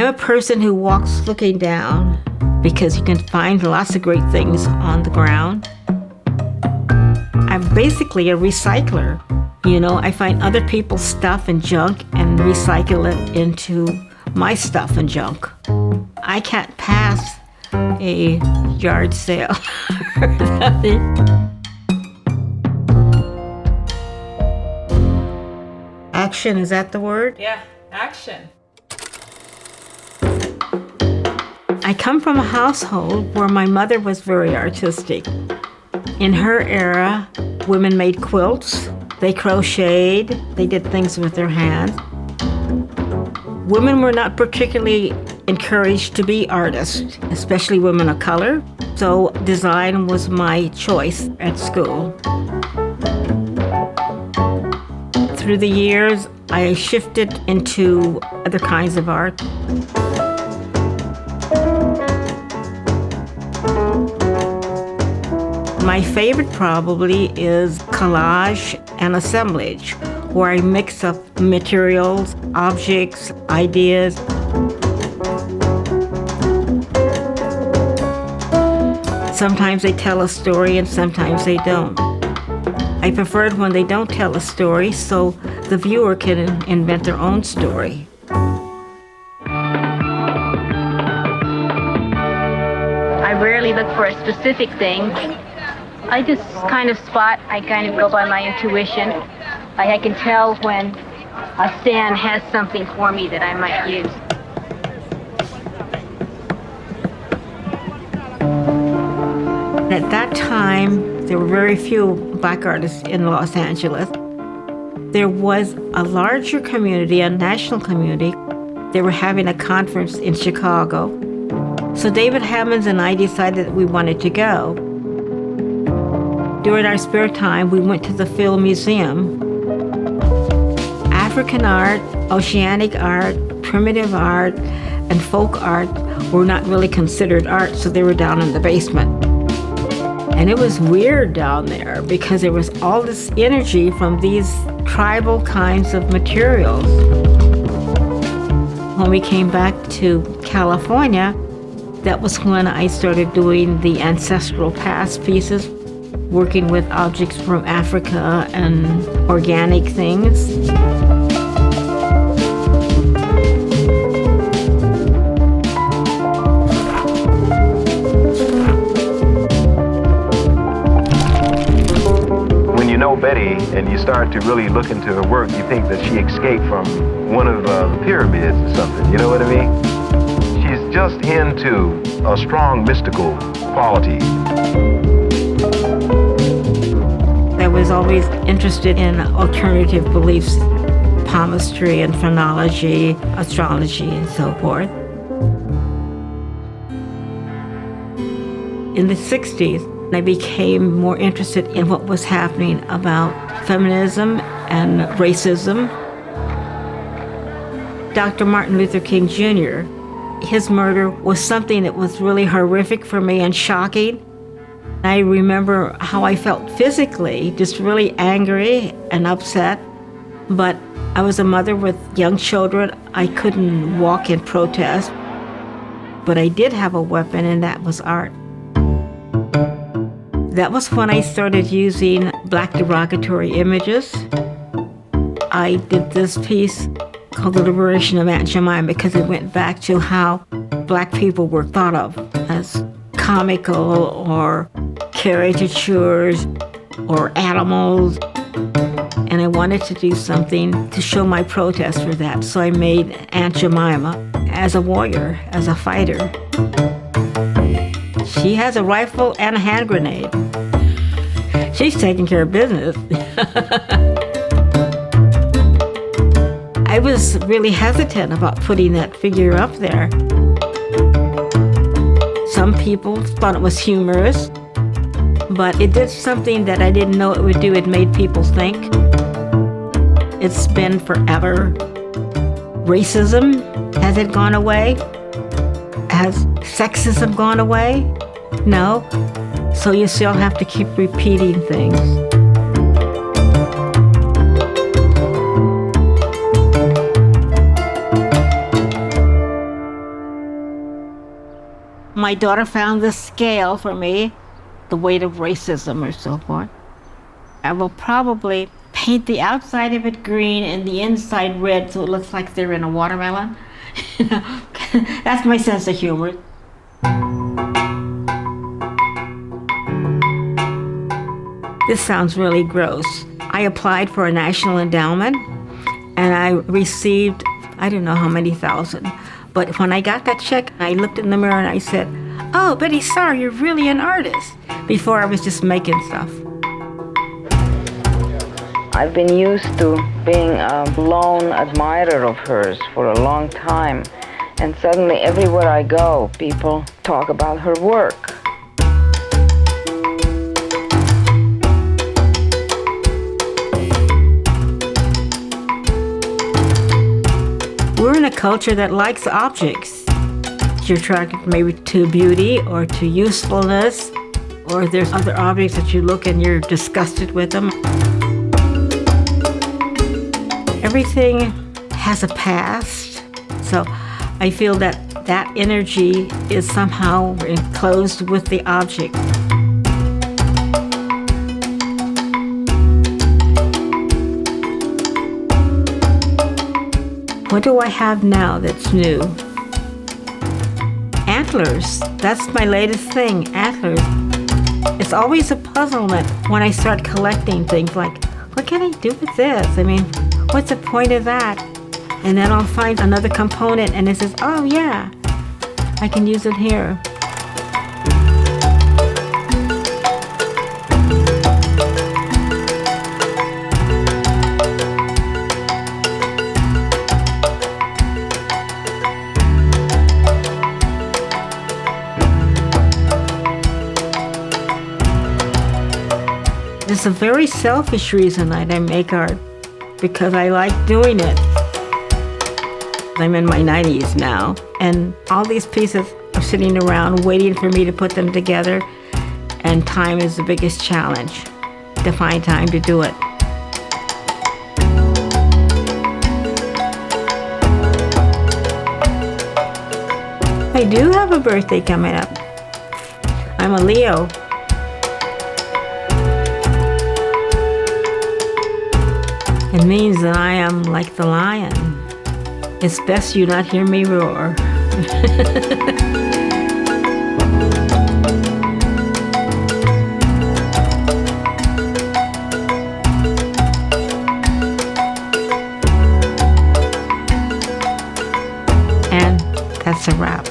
I'm a person who walks looking down because you can find lots of great things on the ground. I'm basically a recycler. You know, I find other people's stuff and junk and recycle it into my stuff and junk. I can't pass a yard sale or nothing. Action, is that the word? Yeah, action. I come from a household where my mother was very artistic. In her era, women made quilts, they crocheted, they did things with their hands. Women were not particularly encouraged to be artists, especially women of color, so design was my choice at school. Through the years, I shifted into other kinds of art. My favorite probably is collage and assemblage, where I mix up materials, objects, ideas. Sometimes they tell a story and sometimes they don't. I prefer it when they don't tell a story so the viewer can invent their own story. I rarely look for a specific thing. I just kind of go by my intuition. I can tell when a stand has something for me that I might use. At that time, there were very few Black artists in Los Angeles. There was a larger community, a national community. They were having a conference in Chicago. So David Hammonds and I decided that we wanted to go. During our spare time, we went to the Film Museum. African art, oceanic art, primitive art, and folk art were not really considered art, so they were down in the basement. And it was weird down there because there was all this energy from these tribal kinds of materials. When we came back to California, that was when I started doing the ancestral past pieces, working with objects from Africa and organic things. When you know Betty and you start to really look into her work, you think that she escaped from one of the pyramids or something, you know what I mean? She's just into a strong mystical quality. I was always interested in alternative beliefs, palmistry and phrenology, astrology, and so forth. In the 60s, I became more interested in what was happening about feminism and racism. Dr. Martin Luther King Jr., his murder was something that was really horrific for me and shocking. I remember how I felt physically, just really angry and upset. But I was a mother with young children. I couldn't walk in protest. But I did have a weapon, and that was art. That was when I started using Black derogatory images. I did this piece called The Liberation of Aunt Jemima because it went back to how Black people were thought of as comical or caricatures or animals. And I wanted to do something to show my protest for that. So I made Aunt Jemima as a warrior, as a fighter. She has a rifle and a hand grenade. She's taking care of business. I was really hesitant about putting that figure up there. Some people thought it was humorous, but it did something that I didn't know it would do. It made people think. It's been forever. Racism, has it gone away? Has sexism gone away? No. So you still have to keep repeating things. my daughter found this scale for me, the weight of racism or so forth. I will probably paint the outside of it green and the inside red so it looks like they're in a watermelon. That's my sense of humor. This sounds really gross. I applied for a national endowment and I received, I don't know how many thousand, but when I got that check, I looked in the mirror and I said, "Oh, Betye Saar, you're really an artist." Before I was just making stuff. I've been used to being a lone admirer of hers for a long time, and suddenly everywhere I go, people talk about her work. We're in a culture that likes objects. You're attracted maybe to beauty or to usefulness, or there's other objects that you look and you're disgusted with them. Everything has a past, so I feel that that energy is somehow enclosed with the object. What do I have now that's new? Antlers. That's my latest thing, antlers. It's always a puzzlement when I start collecting things like, what can I do with this? I mean, what's the point of that? And then I'll find another component and it says, oh yeah, I can use it here. It's a very selfish reason that I make art, because I like doing it. I'm in my 90s now, and all these pieces are sitting around waiting for me to put them together, and time is the biggest challenge, to find time to do it. I do have a birthday coming up. I'm a Leo. It means that I am like the lion. It's best you not hear me roar. And that's a wrap.